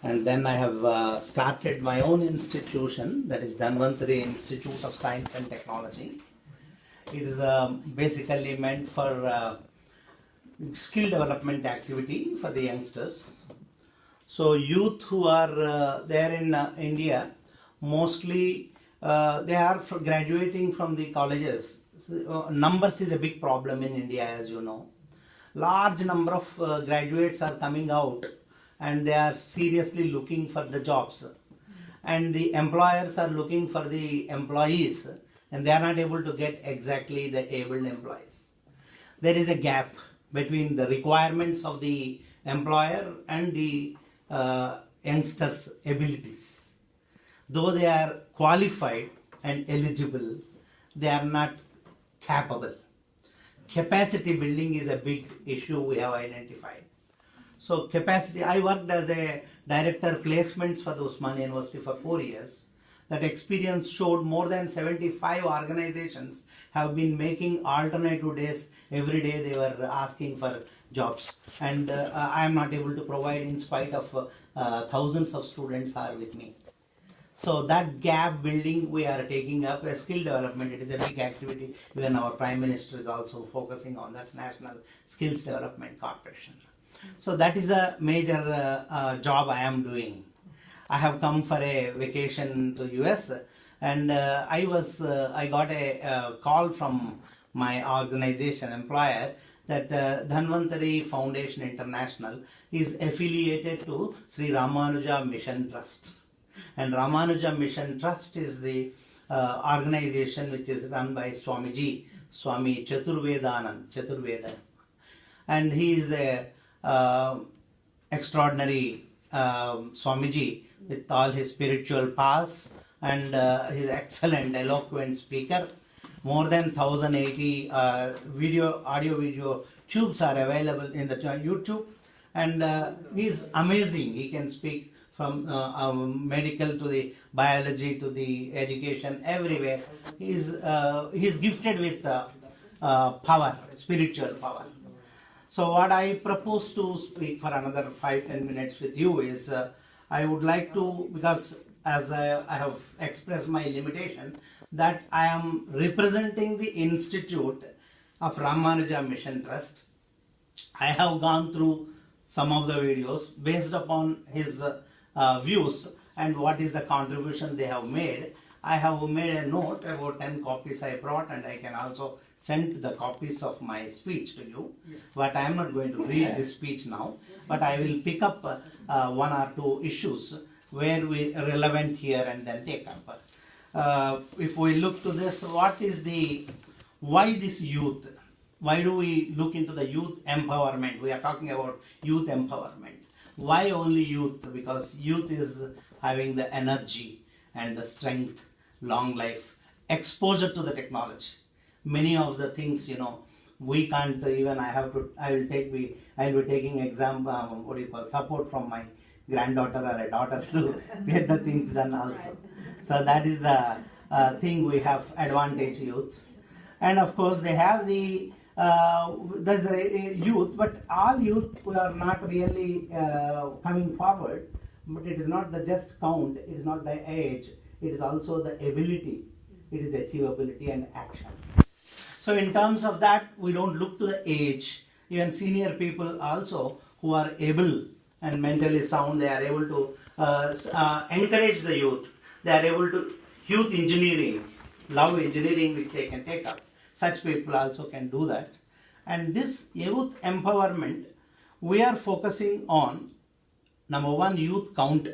and then I have started my own institution, that is Dhanvantari Institute of Science and Technology. It is basically meant for skill development activity for the youngsters. So youth who are there in India, mostly they are graduating from the colleges. So, numbers is a big problem in India, as you know. Large number of graduates are coming out and they are seriously looking for the jobs. And the employers are looking for the employees and they are not able to get exactly the able employees. There is a gap between the requirements of the employer and the youngsters' abilities. Though they are qualified and eligible, they are not capable. Capacity building is a big issue we have identified. So capacity, I worked as a director placements for the Osmania University for 4 years. That experience showed more than 75 organizations have been making alternative days. Every day they were asking for jobs, and I am not able to provide in spite of thousands of students are with me. So that gap building we are taking up, a skill development, it is a big activity. Even our Prime Minister is also focusing on that National Skills Development Corporation. So that is a major job I am doing. I have come for a vacation to US and I got a call from my organization employer that Dhanvantari Foundation International is affiliated to Sri Ramanuja Mission Trust. And Ramanuja Mission Trust is the organization which is run by Swamiji, Swami Chaturveda. And he is a extraordinary Swamiji with all his spiritual powers, and he's excellent, eloquent speaker. More than 1080 audio-video tubes are available in the YouTube, and he's amazing. He can speak from medical to the biology to the education, everywhere. He's gifted with power, spiritual power. So what I propose to speak for another 5-10 minutes with you is, I would like to, because as I have expressed my limitation, that I am representing the Institute of Ramanuja Mission Trust. I have gone through some of the videos based upon his views and what is the contribution they have made. I have made a note, about 10 copies I brought, and I can also send the copies of my speech to you. But I am not going to read this speech now, but I will pick up 1 or 2 issues where we are relevant here and then take up. If we look to this, why this youth? Why do we look into the youth empowerment? We are talking about youth empowerment. Why only youth? Because youth is having the energy and the strength, long life, exposure to the technology. Many of the things, we can't even, I will be taking support from my granddaughter or a daughter to get the things done also. So that is the thing we have advantage youth. And of course they have there's a youth, but all youth who are not really coming forward. But it is not the just count, it is not the age, it is also the ability, it is achievability and action. So in terms of that, we don't look to the age. Even senior people also who are able and mentally sound, they are able to encourage the youth. They are able to, youth engineering, love engineering which they can take up. Such people also can do that. And this youth empowerment, we are focusing on, number one, youth count,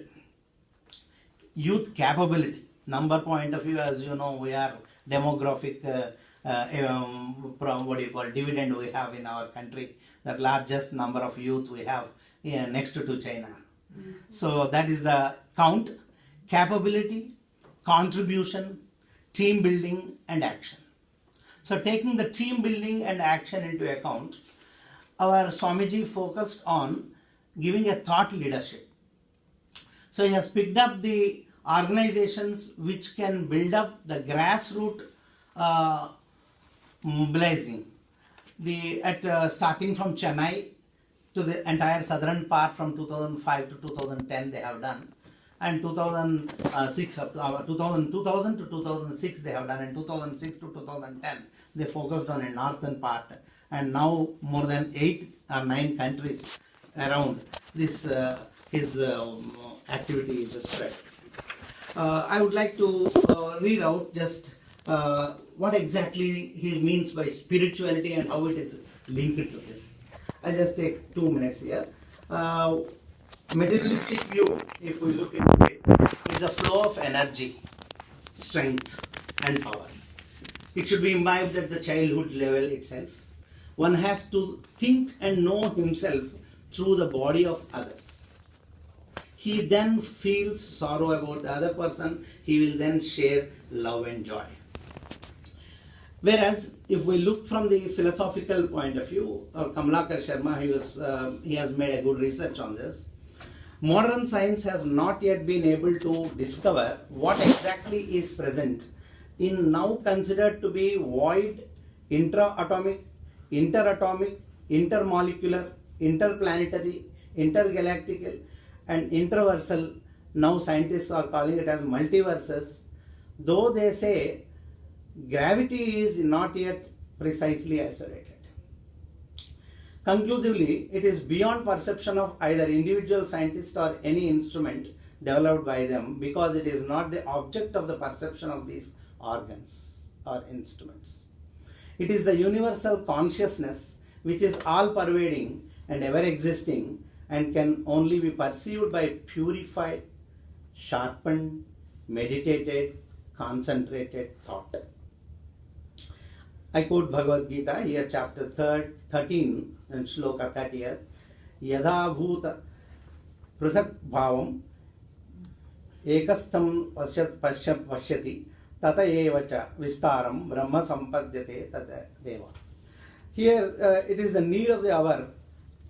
youth capability. Number point of view, as you know, we are demographic, dividend we have in our country. The largest number of youth we have next to China. So that is the count, capability, contribution, team building and action. So taking the team building and action into account, our Swamiji focused on giving a thought leadership. So he has picked up the organizations which can build up the grassroots mobilizing. Starting from Chennai to the entire southern part from 2005 to 2010 they have done, and 2006 up to 2000 to 2006 they have done, and 2006 to 2010 they focused on a northern part, and now more than 8 or 9 countries around this his activity is spread. I would like to read out just what exactly he means by spirituality and how it is linked to this. I'll just take 2 minutes here. Materialistic view, if we look into it, is a flow of energy, strength and power. It should be imbibed at the childhood level itself. One has to think and know himself through the body of others. He then feels sorrow about the other person. He will then share love and joy. Whereas, if we look from the philosophical point of view, Kamalakar Sharma, he has made a good research on this. Modern science has not yet been able to discover what exactly is present in now considered to be void, intra-atomic, interatomic, intermolecular, interplanetary, intergalactical, and interversal. Now scientists are calling it as multiverses, though they say gravity is not yet precisely isolated. Conclusively, it is beyond perception of either individual scientist or any instrument developed by them, because it is not the object of the perception of these organs or instruments. It is the universal consciousness which is all pervading and ever existing, and can only be perceived by purified, sharpened, meditated, concentrated thought. I quote Bhagavad Gita here, chapter 13 and shloka 30th. Yadha bhuta prasak bhavam ekastham pashyati tata evacha vistaram brahma sampadyate tata deva. Here it is the need of the hour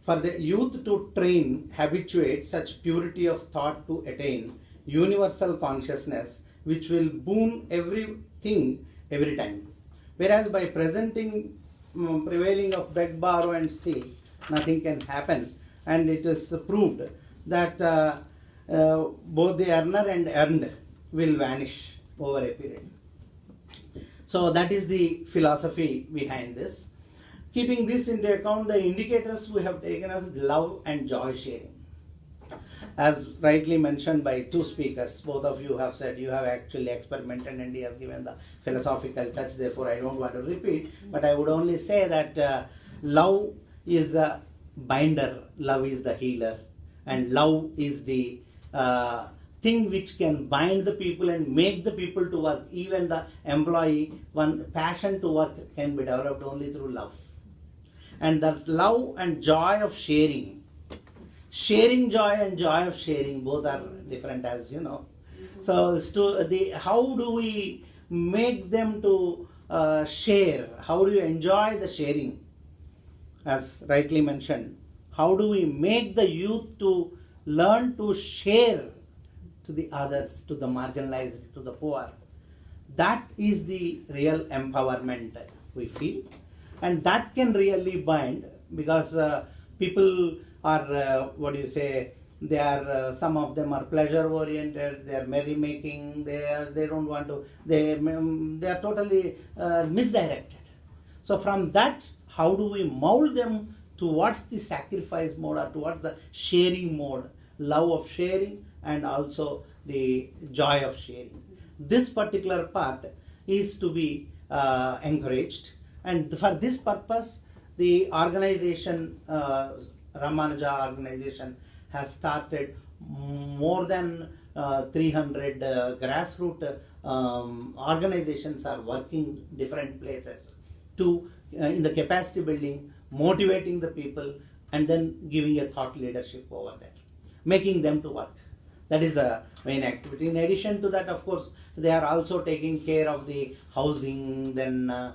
for the youth to train, habituate such purity of thought to attain universal consciousness, which will boon everything every time. Whereas by presenting prevailing of beg, borrow and steal, nothing can happen, and it is proved that both the earner and earned will vanish over a period. So that is the philosophy behind this. Keeping this into account, the indicators we have taken as love and joy sharing. As rightly mentioned by 2 speakers, both of you have said you have actually experimented, and he has given the philosophical touch, therefore I don't want to repeat, but I would only say that love is the binder, love is the healer, and love is the thing which can bind the people and make the people to work. Even the employee, one passion to work can be developed only through love. And that love and joy of sharing joy and joy of sharing, both are different, as you know. So how do we make them to share? How do you enjoy the sharing? As rightly mentioned, how do we make the youth to learn to share to the others, to the marginalized, to the poor? That is the real empowerment we feel, and that can really bind, because people are they are some of them are pleasure oriented, they are merrymaking, they don't want to, they are totally misdirected. So from that, how do we mold them towards the sacrifice mode or towards the sharing mode, love of sharing and also the joy of sharing? This particular part is to be encouraged, and for this purpose the organization, Ramanuja organization, has started more than 300 grassroots organizations are working different places to in the capacity building, motivating the people, and then giving a thought leadership over there, making them to work. That is the main activity. In addition to that, of course, they are also taking care of the housing, then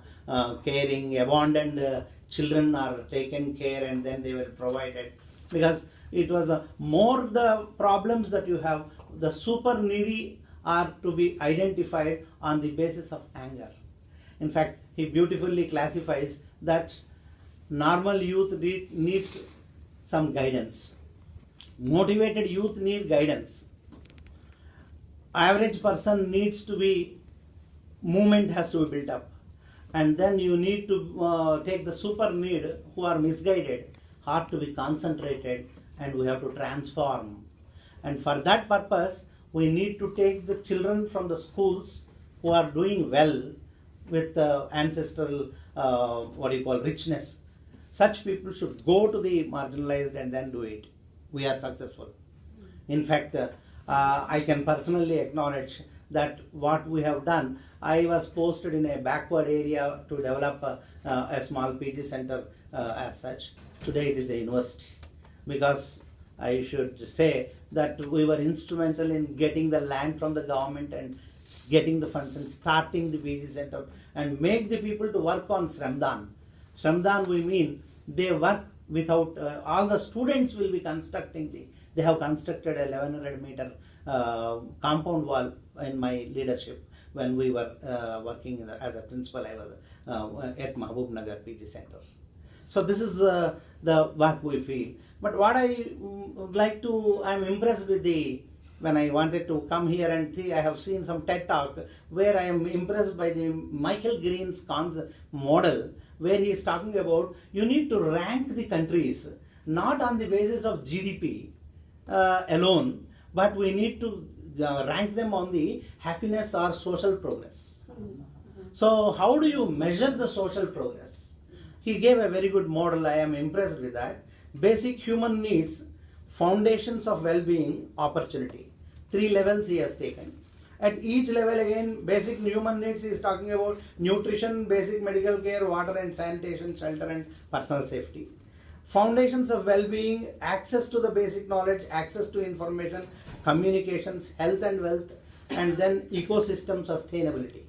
caring, abandoned children are taken care and then they were provided, because it was more the problems that you have, the super needy are to be identified on the basis of anger. In fact, he beautifully classifies that normal youth needs some guidance. Motivated youth need guidance. Average person needs to be, movement has to be built up. And then you need to take the super need who are misguided, heart to be concentrated, and we have to transform. And for that purpose, we need to take the children from the schools who are doing well with ancestral, richness. Such people should go to the marginalized and then do it. We are successful. In fact, I can personally acknowledge that what we have done, I was posted in a backward area to develop a small PG center as such. Today it is a university, because I should say that we were instrumental in getting the land from the government and getting the funds and starting the PG center and make the people to work on Shramdan. Shramdan, we mean they work without, all the students will be constructing they have constructed a 1100 meter compound wall in my leadership when we were working as a principal. I was at Mahbub Nagar PG Center. So this is the work we feel. But what I would like to, I'm impressed with when I wanted to come here and see, I have seen some TED talk where I am impressed by the Michael Green's model, where he is talking about you need to rank the countries not on the basis of GDP alone, but we need to rank them on the happiness or social progress. So how do you measure the social progress? He gave a very good model. I am impressed with that. Basic human needs, foundations of well-being, opportunity. 3 levels he has taken. At each level again, basic human needs, he is talking about nutrition, basic medical care, water and sanitation, shelter and personal safety. Foundations of well-being, access to the basic knowledge, access to information, communications, health and wealth, and then ecosystem sustainability.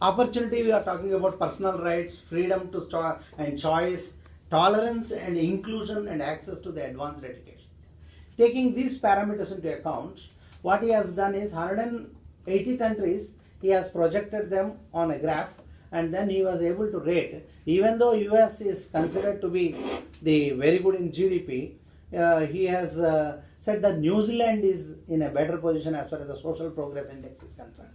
Opportunity, we are talking about personal rights, freedom to and choice, tolerance and inclusion, and access to the advanced education. Taking these parameters into account, what he has done is 180 countries, he has projected them on a graph, and then he was able to rate. Even though US is considered to be the very good in GDP, he has said that New Zealand is in a better position as far as the social progress index is concerned.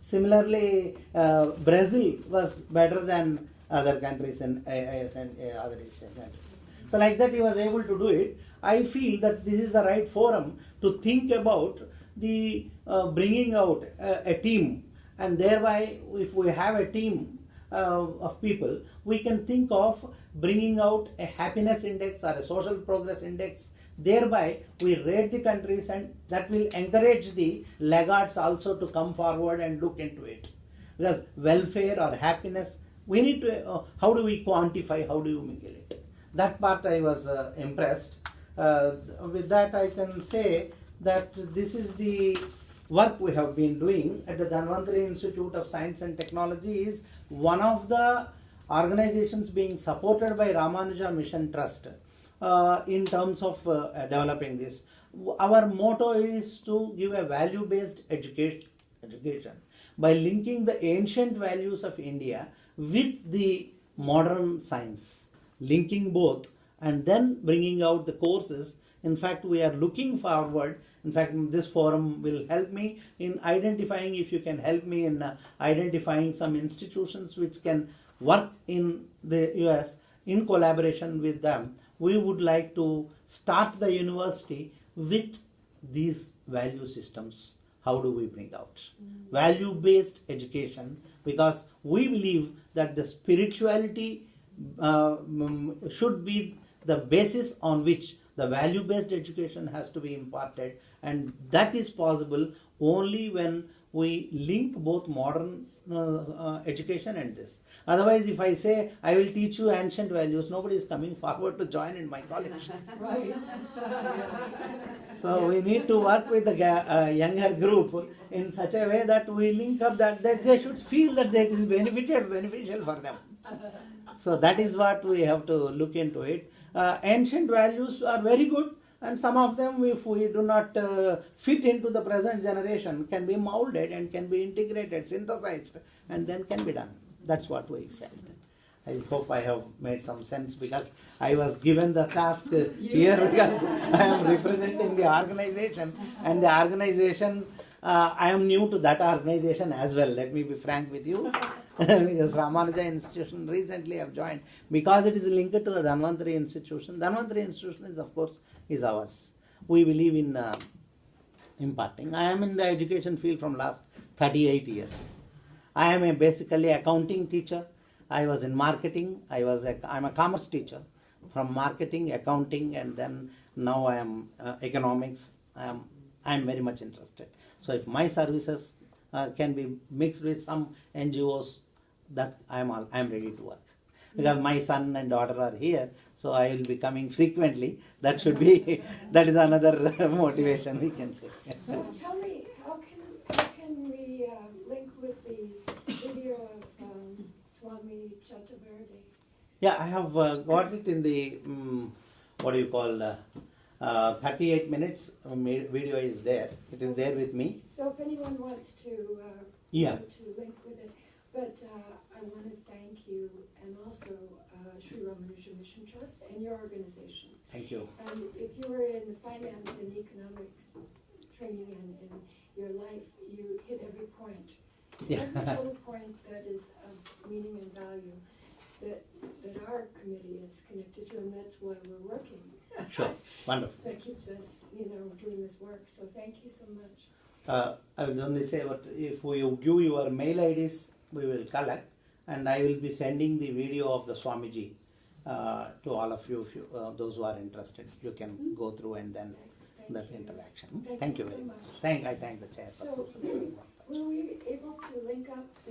Similarly, Brazil was better than other countries and other Asian countries. So like that he was able to do it. I feel that this is the right forum to think about the bringing out a team, and thereby if we have a team of people, we can think of bringing out a happiness index or a social progress index. Thereby we rate the countries, and that will encourage the laggards also to come forward and look into it. Because welfare or happiness, we need to, how do we quantify, how do you make it? That part I was impressed. With that I can say that this is the work we have been doing at the Dhanvantari Institute of Science and Technology. Is one of the organizations being supported by Ramanuja Mission Trust in terms of developing this. Our motto is to give a value-based education by linking the ancient values of India with the modern science, linking both and then bringing out the courses. In fact, we are looking forward. In fact, this forum will help me in identifying, if you can help me in identifying some institutions which can work in the US in collaboration with them. We would like to start the university with these value systems. How do we bring out value-based education? Because we believe that the spirituality should be the basis on which the value-based education has to be imparted, and that is possible only when we link both modern education and this. Otherwise, if I say I will teach you ancient values, nobody is coming forward to join in my college. So we need to work with the younger group in such a way that we link up that they should feel that that is beneficial for them. So that is what we have to look into it. Ancient values are very good, and some of them, if we do not fit into the present generation, can be molded and can be integrated, synthesized, and then can be done. That's what we felt. I hope I have made some sense because I was given the task here because I am representing the organization, and the organization, I am new to that organization as well. Let me be frank with you. Because Ramanuja Institution recently I have joined because it is linked to the Dhanvantari Institution. Dhanvantari Institution is, of course, is ours. We believe in imparting. I am in the education field from last 38 years. I am basically accounting teacher. I was in marketing. I'm a commerce teacher from marketing, accounting, and then now I am economics. I am very much interested. So if my services can be mixed with some NGOs, that I am ready to work. Because my son and daughter are here, so I will be coming frequently. That should be, that is another motivation we can say. So tell me, how can we link with the video of Swami Chaturvedi? Yeah, I have got it in the, 38 minutes video is there. It is there with me. So if anyone wants to, Yeah. to link with it. But I want to thank you and also Sri Ramanuja Mission Trust and your organization. Thank you. And if you were in finance and economics training in your life, you hit every point. Yeah. Every little point that is of meaning and value that our committee is connected to, and that's why we're working. Sure. Wonderful. That keeps us, doing this work. So thank you so much. I will only say, but if you give your mail IDs, we will collect, and I will be sending the video of the Swamiji to all of you, if you those who are interested. You can go through and then that interaction. Thank you very much. I thank the chair. So, were we able to link up